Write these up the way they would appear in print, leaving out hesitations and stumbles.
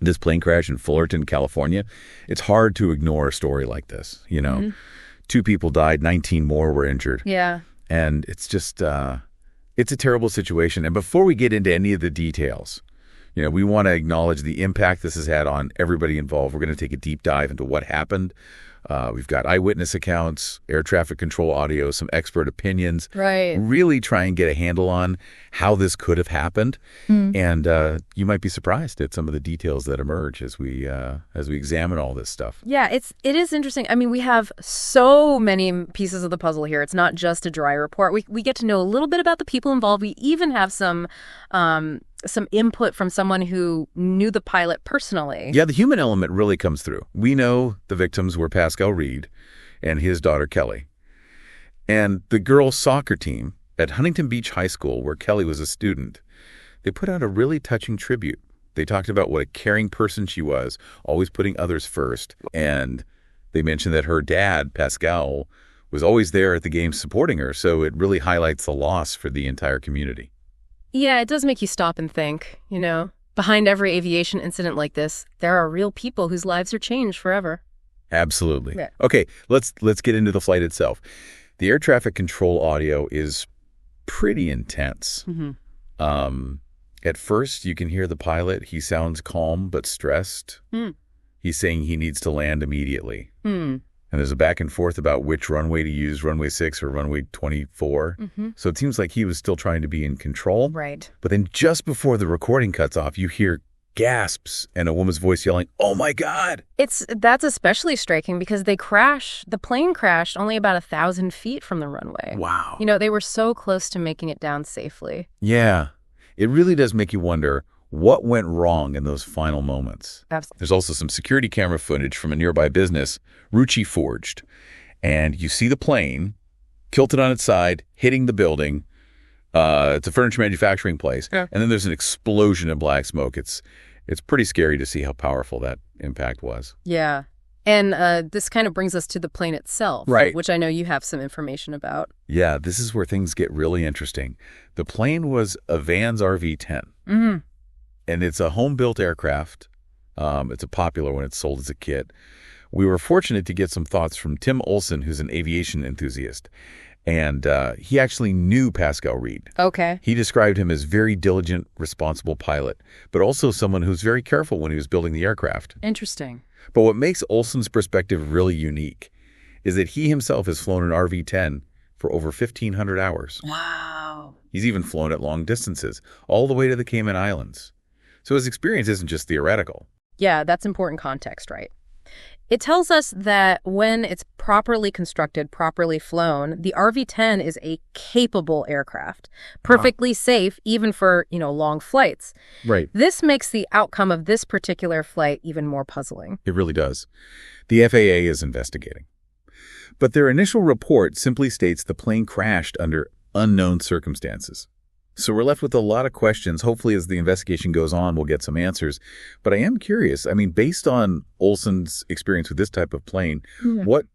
this plane crash in Fullerton, California, it's hard to ignore a story like this. You know, 2 people died, 19 more were injured. Yeah. And it's just, it's a terrible situation. And before we get into any of the details, you know, we want to acknowledge the impact this has had on everybody involved. We're going to take a deep dive into what happened. We've got eyewitness accounts, air traffic control audio, some expert opinions. Right. Really try and get a handle on how this could have happened. And you might be surprised at some of the details that emerge as we examine all this stuff. Yeah, it is interesting. I mean, we have so many pieces of the puzzle here. It's not just a dry report. We get to know a little bit about the people involved. We even have some input from someone who knew the pilot personally. Yeah, the human element really comes through. We know the victims were Pascal Reed and his daughter Kelly. And the girls' soccer team at Huntington Beach High School, where Kelly was a student, they put out a really touching tribute. They talked about what a caring person she was, always putting others first. And they mentioned that her dad, Pascal, was always there at the games supporting her. So it really highlights the loss for the entire community. Yeah, it does make you stop and think, you know. Behind every aviation incident like this, there are real people whose lives are changed forever. Absolutely. Yeah. Okay, let's get into the flight itself. The air traffic control audio is pretty intense. At first, you can hear the pilot. He sounds calm but stressed. He's saying he needs to land immediately. And there's a back and forth about which runway to use, runway 6 or runway 24. So it seems like he was still trying to be in control. Right. But then just before the recording cuts off, you hear gasps and a woman's voice yelling, "Oh my God!" That's especially striking because the plane crashed only about 1,000 feet from the runway. Wow. You know, they were so close to making it down safely. Yeah. It really does make you wonder what went wrong in those final moments. Absolutely. There's also some security camera footage from a nearby business, Rucci Forged. And you see the plane tilted on its side, hitting the building. It's a furniture manufacturing place. Yeah. And then there's an explosion of black smoke. It's pretty scary to see how powerful that impact was. Yeah. And this kind of brings us to the plane itself, right, which I know you have some information about. Yeah, this is where things get really interesting. The plane was a Vans RV-10. And it's a home-built aircraft. It's a popular one. It's sold as a kit. We were fortunate to get some thoughts from Tim Olson, who's an aviation enthusiast. And he actually knew Pascal Reed. Okay. He described him as very diligent, responsible pilot, but also someone who's very careful when he was building the aircraft. Interesting. But what makes Olson's perspective really unique is that he himself has flown an RV-10 for over 1,500 hours. Wow. He's even flown at long distances, all the way to the Cayman Islands. So his experience isn't just theoretical. Yeah, that's important context, right? It tells us that when it's properly constructed, properly flown, the RV-10 is a capable aircraft, perfectly safe even for, long flights. Right. This makes the outcome of this particular flight even more puzzling. It really does. The FAA is investigating. But their initial report simply states the plane crashed under unknown circumstances. So we're left with a lot of questions. Hopefully, as the investigation goes on, we'll get some answers. But I am curious. I mean, based on Olson's experience with this type of plane, what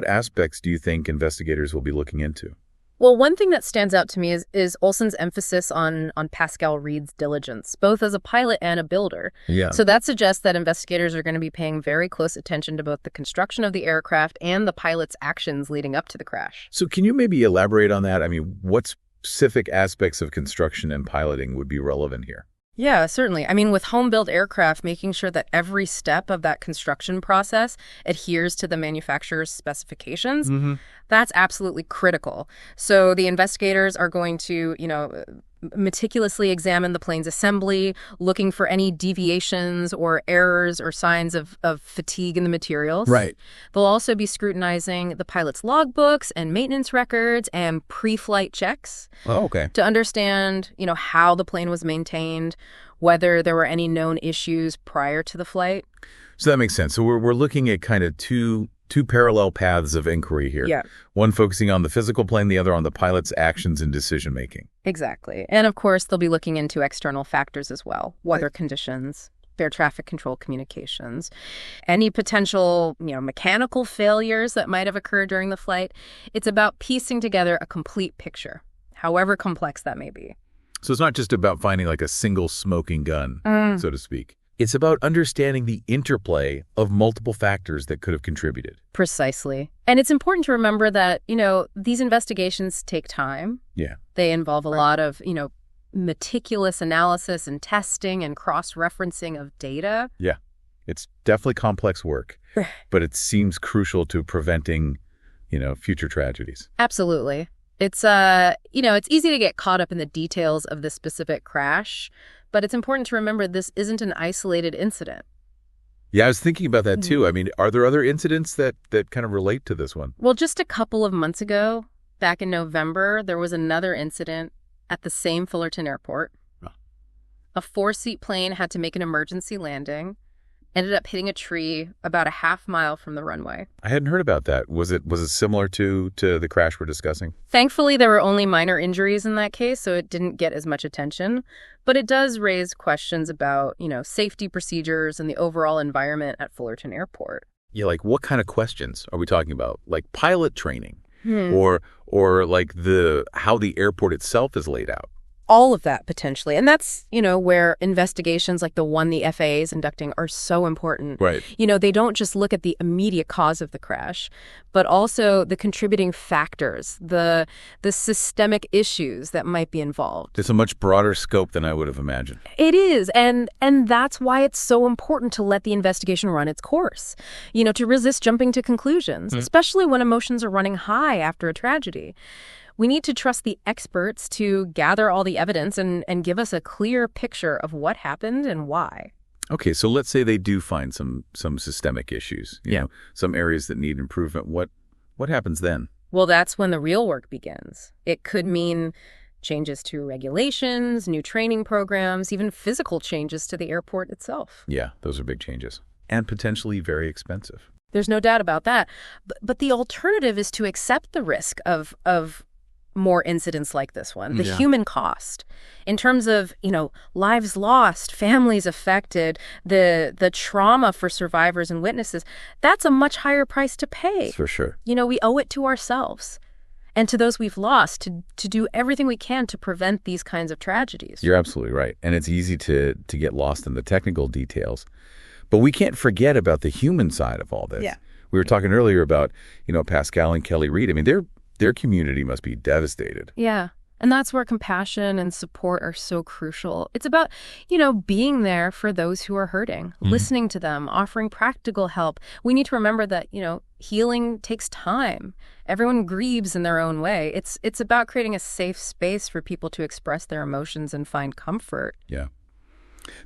aspects do you think investigators will be looking into? Well, one thing that stands out to me is Olson's emphasis on Pascal Reed's diligence, both as a pilot and a builder. Yeah. So that suggests that investigators are going to be paying very close attention to both the construction of the aircraft and the pilot's actions leading up to the crash. So can you maybe elaborate on that? I mean, what specific aspects of construction and piloting would be relevant here? Yeah, certainly. I mean, with home-built aircraft, making sure that every step of that construction process adheres to the manufacturer's specifications, that's absolutely critical. So the investigators are going to, meticulously examine the plane's assembly, looking for any deviations or errors or signs of fatigue in the materials. Right. They'll also be scrutinizing the pilot's logbooks and maintenance records and pre-flight checks. Oh, okay. To understand, how the plane was maintained, whether there were any known issues prior to the flight. So that makes sense. So we're looking at kind of two parallel paths of inquiry here. Yeah. One focusing on the physical plane, the other on the pilot's actions and decision-making. Exactly. And of course, they'll be looking into external factors as well. Weather conditions, air traffic control communications, any potential, mechanical failures that might have occurred during the flight. It's about piecing together a complete picture, however complex that may be. So it's not just about finding like a single smoking gun, so to speak. It's about understanding the interplay of multiple factors that could have contributed. Precisely. And it's important to remember that, these investigations take time. Yeah. They involve a lot of, meticulous analysis and testing and cross-referencing of data. Yeah. It's definitely complex work, but it seems crucial to preventing, future tragedies. Absolutely. It's it's easy to get caught up in the details of the specific crash, but it's important to remember this isn't an isolated incident. Yeah, I was thinking about that too. I mean, are there other incidents that kind of relate to this one? Well, just a couple of months ago, back in November, there was another incident at the same Fullerton Airport. Oh. A 4-seat plane had to make an emergency landing, ended up hitting a tree about a half-mile from the runway. I hadn't heard about that. Was it similar to the crash we're discussing? Thankfully, there were only minor injuries in that case, so it didn't get as much attention. But it does raise questions about, safety procedures and the overall environment at Fullerton Airport. Yeah, like what kind of questions are we talking about? Like pilot training or like how the airport itself is laid out? All of that, potentially. And that's, where investigations like the one the FAA is conducting are so important. Right. They don't just look at the immediate cause of the crash, but also the contributing factors, the systemic issues that might be involved. It's a much broader scope than I would have imagined. It is. And that's why it's so important to let the investigation run its course, to resist jumping to conclusions, especially when emotions are running high after a tragedy. We need to trust the experts to gather all the evidence and give us a clear picture of what happened and why. Okay, so let's say they do find some systemic issues, some areas that need improvement. What happens then? Well, that's when the real work begins. It could mean changes to regulations, new training programs, even physical changes to the airport itself. Yeah, those are big changes and potentially very expensive. There's no doubt about that. But the alternative is to accept the risk of more incidents like this one, the human cost in terms of, lives lost, families affected, the trauma for survivors and witnesses. That's a much higher price to pay. For sure. We owe it to ourselves and to those we've lost to do everything we can to prevent these kinds of tragedies. You're absolutely right. And it's easy to get lost in the technical details. But we can't forget about the human side of all this. Yeah. We were talking earlier about, Pascal and Kelly Reed. I mean, their community must be devastated. Yeah. And that's where compassion and support are so crucial. It's about, being there for those who are hurting, listening to them, offering practical help. We need to remember that, healing takes time. Everyone grieves in their own way. It's about creating a safe space for people to express their emotions and find comfort. Yeah.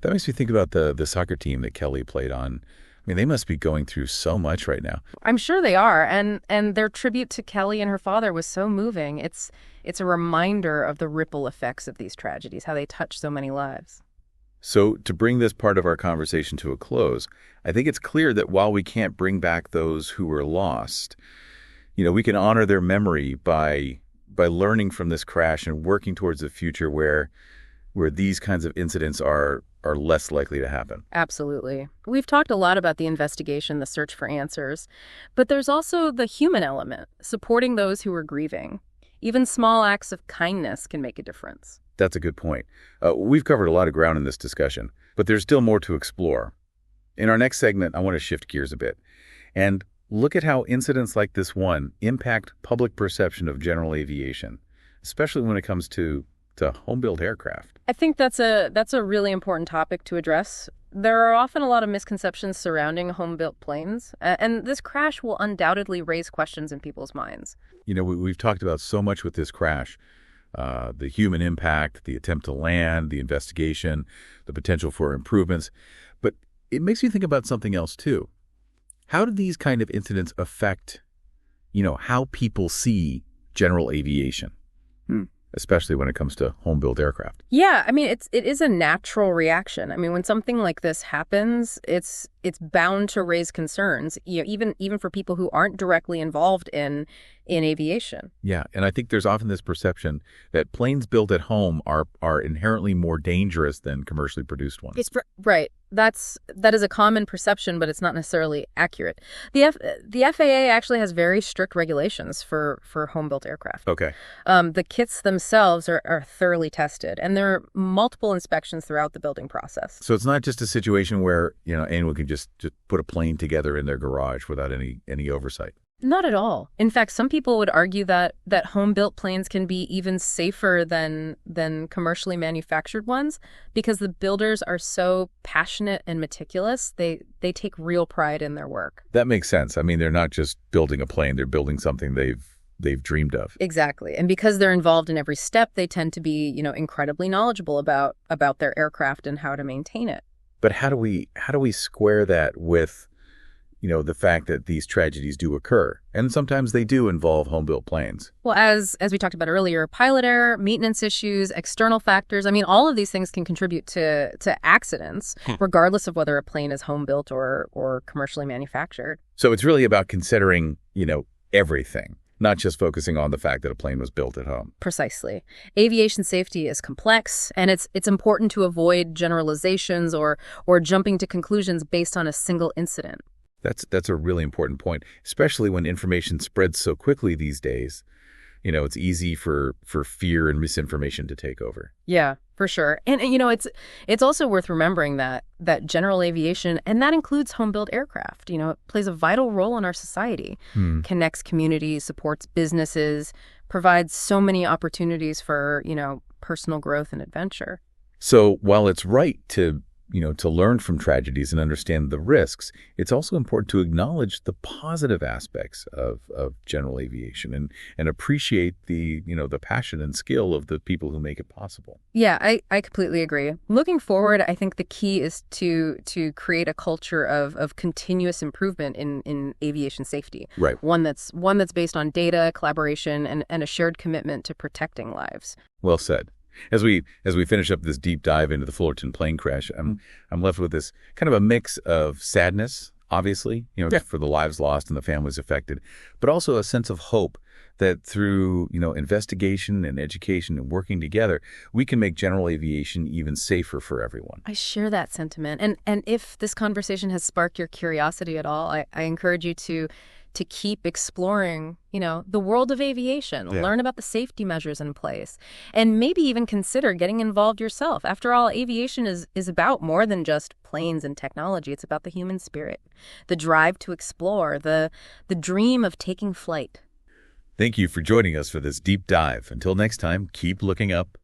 That makes me think about the soccer team that Kelly played on. I mean, they must be going through so much right now. I'm sure they are. And their tribute to Kelly and her father was so moving. It's a reminder of the ripple effects of these tragedies, how they touch so many lives. So to bring this part of our conversation to a close, I think it's clear that while we can't bring back those who were lost, we can honor their memory by learning from this crash and working towards a future where these kinds of incidents are less likely to happen. Absolutely. We've talked a lot about the investigation, the search for answers, but there's also the human element, supporting those who are grieving. Even small acts of kindness can make a difference. That's a good point. We've covered a lot of ground in this discussion, but there's still more to explore. In our next segment, I want to shift gears a bit and look at how incidents like this one impact public perception of general aviation, especially when it comes to home-built aircraft. I think that's a really important topic to address. There are often a lot of misconceptions surrounding home-built planes, and this crash will undoubtedly raise questions in people's minds. We've talked about so much with this crash, the human impact, the attempt to land, the investigation, the potential for improvements, but it makes me think about something else too. How do these kind of incidents affect, how people see general aviation? Especially when it comes to home-built aircraft. Yeah, I mean, it is a natural reaction. I mean, when something like this happens, it's bound to raise concerns, even for people who aren't directly involved in aviation. Yeah, and I think there's often this perception that planes built at home are inherently more dangerous than commercially produced ones. Right. that is a common perception, but it's not necessarily accurate. The FAA actually has very strict regulations for home-built aircraft. Okay. The kits themselves are thoroughly tested, and there are multiple inspections throughout the building process. So it's not just a situation where, anyone can just put a plane together in their garage without any oversight. Not at all. In fact, some people would argue that home-built planes can be even safer than commercially manufactured ones because the builders are so passionate and meticulous. They take real pride in their work. That makes sense. I mean, they're not just building a plane, they're building something they've dreamed of. Exactly. And because they're involved in every step, they tend to be, incredibly knowledgeable about their aircraft and how to maintain it. But how do we square that with the fact that these tragedies do occur, and sometimes they do involve home-built planes? Well, as we talked about earlier, pilot error, maintenance issues, external factors, all of these things can contribute to accidents, regardless of whether a plane is home-built or commercially manufactured. So it's really about considering, everything, not just focusing on the fact that a plane was built at home. Precisely. Aviation safety is complex, and it's important to avoid generalizations or jumping to conclusions based on a single incident. That's a really important point, especially when information spreads so quickly these days. It's easy for fear and misinformation to take over. Yeah, for sure. And it's also worth remembering that general aviation, and that includes home-built aircraft, it plays a vital role in our society, connects communities, supports businesses, provides so many opportunities for, personal growth and adventure. So while it's right to learn from tragedies and understand the risks, it's also important to acknowledge the positive aspects of general aviation and appreciate the passion and skill of the people who make it possible. Yeah, I completely agree. Looking forward, I think the key is to create a culture of continuous improvement in aviation safety. Right. One that's based on data, collaboration, and a shared commitment to protecting lives. Well said. As we finish up this deep dive into the Fullerton plane crash, I'm left with this kind of a mix of sadness, obviously, for the lives lost and the families affected, but also a sense of hope that through, investigation and education and working together, we can make general aviation even safer for everyone. I share that sentiment. And if this conversation has sparked your curiosity at all, I encourage you to keep exploring, the world of aviation, learn about the safety measures in place, and maybe even consider getting involved yourself. After all, aviation is about more than just planes and technology. It's about the human spirit, the drive to explore, the dream of taking flight. Thank you for joining us for this deep dive. Until next time, keep looking up.